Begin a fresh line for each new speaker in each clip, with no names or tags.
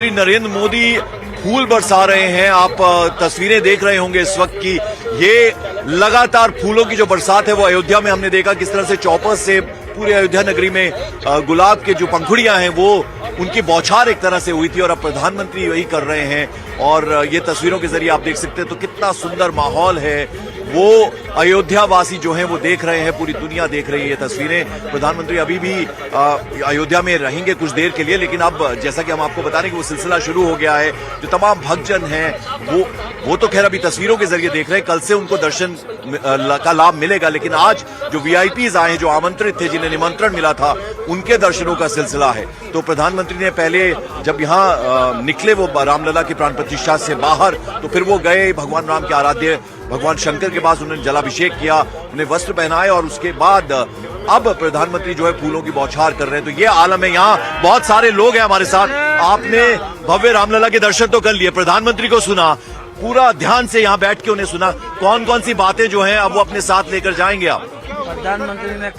नरेंद्र मोदी फूल बरसा रहे हैं। आप तस्वीरें देख रहे होंगे इस वक्त की। ये लगातार फूलों की जो बरसात है वो अयोध्या में हमने देखा किस तरह से चौपस से पूरे अयोध्या नगरी में गुलाब के जो पंखुड़ियां हैं वो उनकी बौछार एक तरह से हुई थी और अब प्रधानमंत्री वही कर रहे हैं। और ये तस्वीरों के जरिए आप देख सकते हैं तो कितना सुंदर माहौल है वो अयोध्या वासी जो हैं वो देख रहे हैं, पूरी दुनिया देख रही है ये तस्वीरें। प्रधानमंत्री अभी भी अयोध्या में रहेंगे कुछ देर के लिए, लेकिन अब जैसा कि हम आपको बता रहे हैं कि वो सिलसिला शुरू हो गया है। जो तमाम भक्तजन हैं वो तो खैर अभी तस्वीरों के जरिए देख रहे हैं, कल से उनको दर्शन का लाभ मिलेगा, लेकिन आज जो वीआईपीज आए हैं, जो आमंत्रित थे, जिन्हें निमंत्रण मिला था, उनके दर्शनों का सिलसिला है। तो प्रधानमंत्री ने पहले जब यहाँ निकले वो रामलला की प्राण प्रतिष्ठा से बाहर, तो फिर वो गए भगवान राम के आराध्य भगवान शंकर के पास, उन्होंने जलाभिषेक किया, उन्हें वस्त्र पहनाए और उसके बाद अब प्रधानमंत्री जो है फूलों की बौछार कर रहे हैं। तो ये आलम है, यहाँ बहुत सारे लोग हैं हमारे साथ। आपने भव्य रामलला के दर्शन तो कर लिए, प्रधानमंत्री को सुना, पूरा ध्यान से यहाँ बैठ के उन्हें सुना, कौन कौन सी बातें जो हैं अब वो अपने साथ लेकर जाएंगे आप?
प्रधानमंत्री ने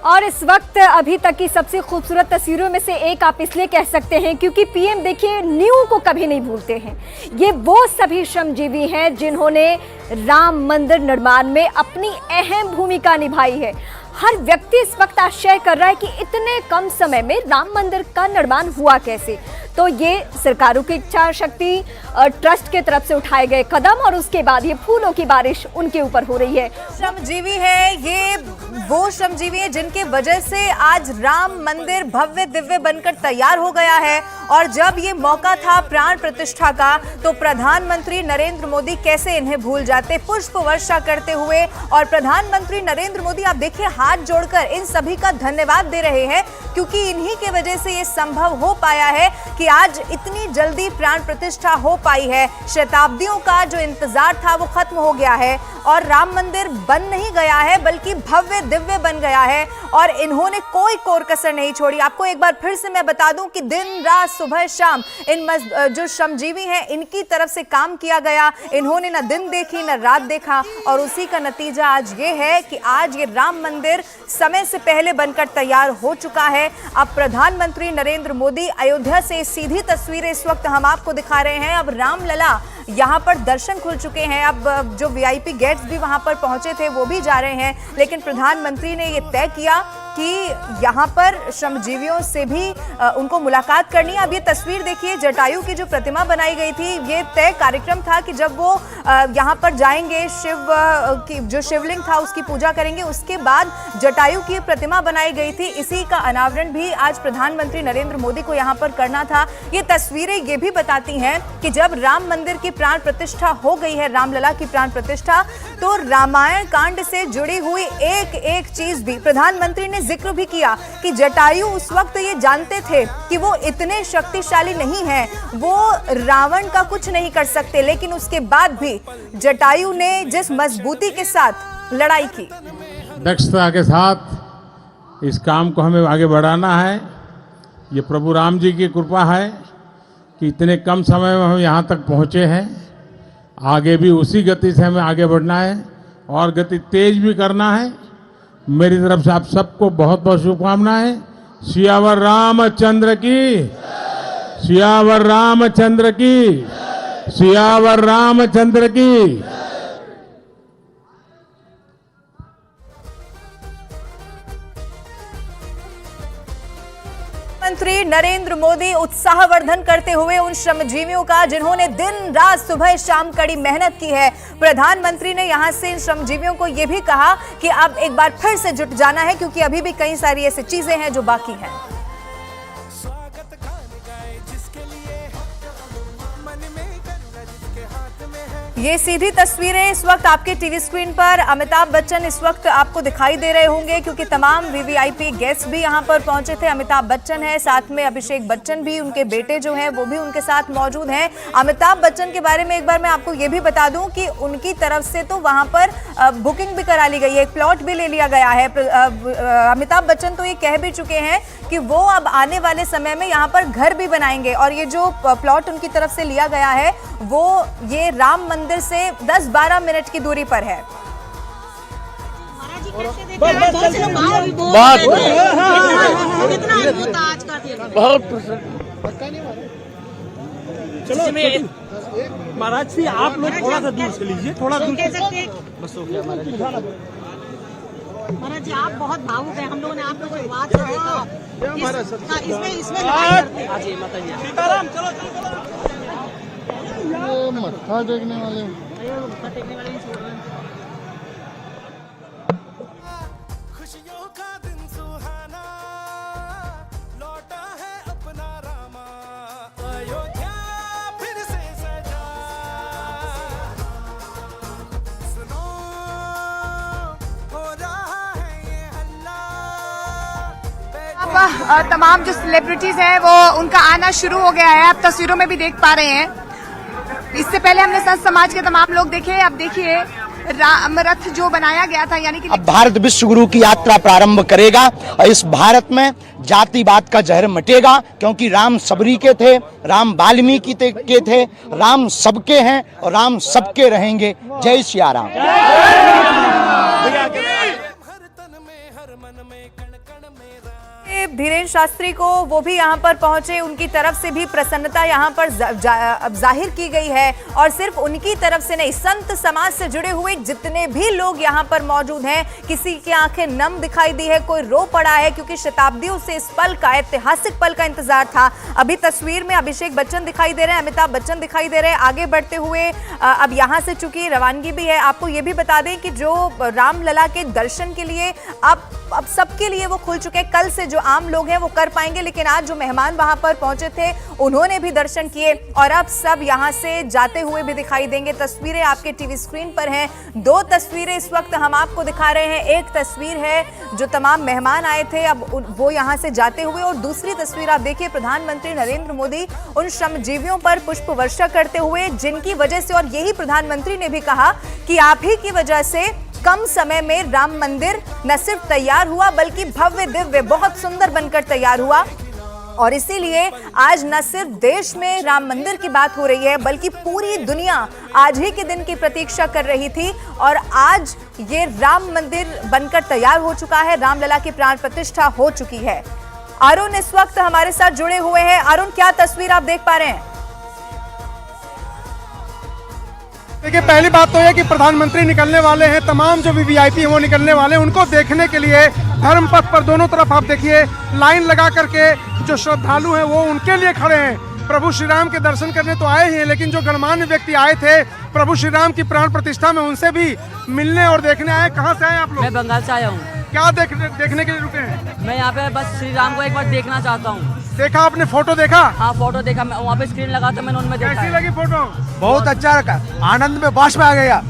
और इस वक्त अभी तक की सबसे खूबसूरत तस्वीरों में से एक आप इसलिए कह सकते हैं क्योंकि पीएम देखिए न्यू को कभी नहीं भूलते हैं। ये वो सभी श्रमजीवी हैं जिन्होंने राम मंदिर निर्माण में अपनी अहम भूमिका निभाई है। हर व्यक्ति इस वक्त आश्चर्य कर रहा है कि इतने कम समय में राम मंदिर का निर्माण हुआ कैसे। तो ये सरकारों की इच्छा शक्ति, ट्रस्ट के तरफ से उठाए गए कदम और उसके बाद ये फूलों की बारिश उनके ऊपर हो रही है।
श्रमजीवी है, ये वो श्रमजीवी है जिनके वजह से आज राम मंदिर भव्य दिव्य बनकर तैयार हो गया है। और जब ये मौका था प्राण प्रतिष्ठा का तो प्रधानमंत्री नरेंद्र मोदी कैसे इन्हें भूल जाते, पुष्प वर्षा करते हुए। और प्रधानमंत्री नरेंद्र मोदी आप देखिए हाथ जोड़कर इन सभी का धन्यवाद दे रहे हैं, क्योंकि इन्हीं के वजह से ये संभव हो पाया है कि आज इतनी जल्दी प्राण प्रतिष्ठा हो पाई है। शताब्दियों का जो इंतजार था वो खत्म हो गया है और राम मंदिर बन नहीं गया है बल्कि भव्य दिव्य बन गया है। और इन्होंने कोई कोर कसर नहीं छोड़ी। आपको एक बार फिर से मैं बता दूं कि दिन रात सुबह शाम इन जो श्रमजीवी हैं इनकी तरफ से काम किया गया। इन्होंने न दिन देखी न रात देखा और उसी का नतीजा आज ये है कि आज ये राम मंदिर समय से पहले बनकर तैयार हो चुका है। अब प्रधानमंत्री नरेंद्र मोदी अयोध्या से सीधी तस्वीरें इस वक्त हम आपको दिखा रहे हैं। अब रामलला यहाँ पर दर्शन खुल चुके हैं। अब जो वीआईपी गेट्स भी वहाँ पर पहुंचे थे वो भी जा रहे हैं, लेकिन प्रधानमंत्री ने ये तय किया कि यहाँ पर श्रमजीवियों से भी उनको मुलाकात करनी है। अब ये तस्वीर देखिए, जटायु की जो प्रतिमा बनाई गई थी, ये तय कार्यक्रम था कि जब वो यहाँ पर जाएंगे, शिव की जो शिवलिंग था उसकी पूजा करेंगे, उसके बाद जटायु की प्रतिमा बनाई गई थी, इसी का अनावरण भी आज प्रधानमंत्री नरेंद्र मोदी को यहाँ पर करना था। ये तस्वीरें ये भी बताती हैं कि जब राम मंदिर की प्राण प्रतिष्ठा हो गई है, रामलला की प्राण प्रतिष्ठा, तो रामायण कांड से जुड़ी हुई एक एक चीज भी प्रधानमंत्री ने जिक्र भी किया कि जटायु उस वक्त ये जानते थे कि वो इतने शक्तिशाली नहीं हैं, वो रावण का कुछ नहीं कर सकते, लेकिन उसके बाद भी जटायु ने जिस मजबूती के साथ लड़ाई की,
दक्षता के साथ इस काम को हमें आगे बढ़ाना है। ये प्रभु राम जी की कृपा है कि इतने कम समय में हम यहाँ तक पहुँचे हैं। आगे भी उसी गति से हमें आगे बढ़ना है और गति तेज भी करना है। मेरी तरफ से आप सबको बहुत बहुत शुभकामनाएं। सियावर रामचंद्र की, सियावर रामचंद्र की, सियावर रामचंद्र की।
प्रधानमंत्री नरेंद्र मोदी उत्साहवर्धन करते हुए उन श्रमजीवियों का जिन्होंने दिन रात सुबह शाम कड़ी मेहनत की है। प्रधानमंत्री ने यहां से इन श्रमजीवियों को यह भी कहा कि अब एक बार फिर से जुट जाना है, क्योंकि अभी भी कई सारी ऐसी चीजें हैं जो बाकी हैं। ये सीधी तस्वीरें इस वक्त आपके टीवी स्क्रीन पर अमिताभ बच्चन इस वक्त आपको दिखाई दे रहे होंगे, क्योंकि तमाम वीवीआईपी गेस्ट भी यहां पर पहुंचे थे। अमिताभ बच्चन है, साथ में अभिषेक बच्चन भी, उनके बेटे जो हैं वो भी उनके साथ मौजूद हैं। अमिताभ बच्चन के बारे में एक बार मैं आपको ये भी बता दूं कि उनकी तरफ से तो वहां पर बुकिंग भी करा ली गई है, एक प्लॉट भी ले लिया गया है। अमिताभ बच्चन तो ये कह भी चुके हैं कि वो अब आने वाले समय में यहाँ पर घर भी बनाएंगे और ये जो प्लॉट उनकी तरफ से लिया गया है वो ये राम मंदिर से 10-12 मिनट की दूरी पर है।
बहुत महाराज जी आप लोग थोड़ा सा दूर से लीजिए, थोड़ा दूर से। बस हो गया महाराज।
महाराज जी आप बहुत भावुक हैं, हम लोगों ने आप लोगों को बात से देखा इसमें लड़ाई बताइए।
सीताराम चलो
मत्था टेकने वाले
नहीं छोड़ रहे हैं।
खुशियों का दिन सुहाना लौटा है अपना रामा, अयोध्या फिर से सजा, सुनो हो रहा है ये हल्ला।
अब तमाम जो सेलिब्रिटीज हैं वो उनका आना शुरू हो गया है, आप तस्वीरों में भी देख पा रहे हैं। इससे पहले हमने संत समाज के तमाम लोग देखे, अब देखिए राम रथ जो बनाया गया था, यानी कि
अब भारत विश्व गुरु की यात्रा प्रारंभ करेगा और इस भारत में जातिवाद का जहर मिटेगा, क्योंकि राम सबरी के थे, राम वाल्मीकि के थे, राम सबके हैं और राम सबके रहेंगे। जय सिया राम।
हर तन में हर मन में कण कण में
धीरेन्द्र शास्त्री को वो भी यहाँ पर पहुंचे, उनकी तरफ से भी प्रसन्नता यहाँ पर जाहिर की गई है। और सिर्फ उनकी तरफ से नहीं, संत समाज से जुड़े हुए जितने भी लोग यहाँ पर मौजूद हैं, किसी की आंखें नम दिखाई दी है, कोई रो पड़ा है, क्योंकि शताब्दियों से इस पल का, ऐतिहासिक पल का इंतजार था। अभी तस्वीर में अभिषेक बच्चन दिखाई दे रहे हैं, अमिताभ बच्चन दिखाई दे रहे हैं आगे बढ़ते हुए। अब यहाँ से चूंकि रवानगी भी है, आपको ये भी बता दें कि जो रामलला के दर्शन के लिए अब सबके लिए वो खुल चुके हैं। कल से जो आम लोग हैं वो कर पाएंगे, लेकिन आज जो मेहमान वहां पर पहुंचे थे उन्होंने भी दर्शन किए और अब सब यहां से जाते हुए भी दिखाई देंगे। तस्वीरें आपके टीवी स्क्रीन पर हैं। दो तस्वीरें इस वक्त हम आपको दिखा रहे हैं। एक तस्वीर है जो तमाम मेहमान आए थे, अब वो यहां से जाते हुए, और दूसरी तस्वीर आप देखिए प्रधानमंत्री नरेंद्र मोदी उन श्रमजीवियों पर पुष्प वर्षा करते हुए, जिनकी वजह से, और यही प्रधानमंत्री ने भी कहा कि आप ही की वजह से कम समय में राम मंदिर न सिर्फ तैयार हुआ बल्कि भव्य दिव्य बहुत सुंदर बनकर तैयार हुआ। और इसीलिए आज न सिर्फ देश में राम मंदिर की बात हो रही है बल्कि पूरी दुनिया आज ही के दिन की प्रतीक्षा कर रही थी और आज ये राम मंदिर बनकर तैयार हो चुका है। रामलला की प्राण प्रतिष्ठा हो चुकी है। अरुण इस वक्त हमारे साथ जुड़े हुए हैं। अरुण, क्या तस्वीर आप देख पा रहे हैं?
देखिए, पहली बात तो यह कि प्रधानमंत्री निकलने वाले हैं, तमाम जो वीवीआईपी हैं वो निकलने वाले हैं, उनको देखने के लिए धर्म पथ पर दोनों तरफ आप देखिए लाइन लगा करके जो श्रद्धालु हैं वो उनके लिए खड़े हैं। प्रभु श्री राम के दर्शन करने तो आए ही हैं, लेकिन जो गणमान्य व्यक्ति आए थे प्रभु श्री राम की प्राण प्रतिष्ठा में, उनसे भी मिलने और देखने आए। कहाँ से आए आप लोग?
मैं बंगाल से आया हूँ।
क्या देखने के लिए रुके हैं?
मैं यहाँ पे बस श्री राम को एक बार देखना चाहता हूँ।
देखा आपने? फोटो देखा?
हाँ, फोटो देखा, मैं वहाँ पे स्क्रीन लगा था, मैंने उनमें देखा।
कैसी लगी फोटो?
बहुत अच्छा लगा, आनंद में बाश में आ गया।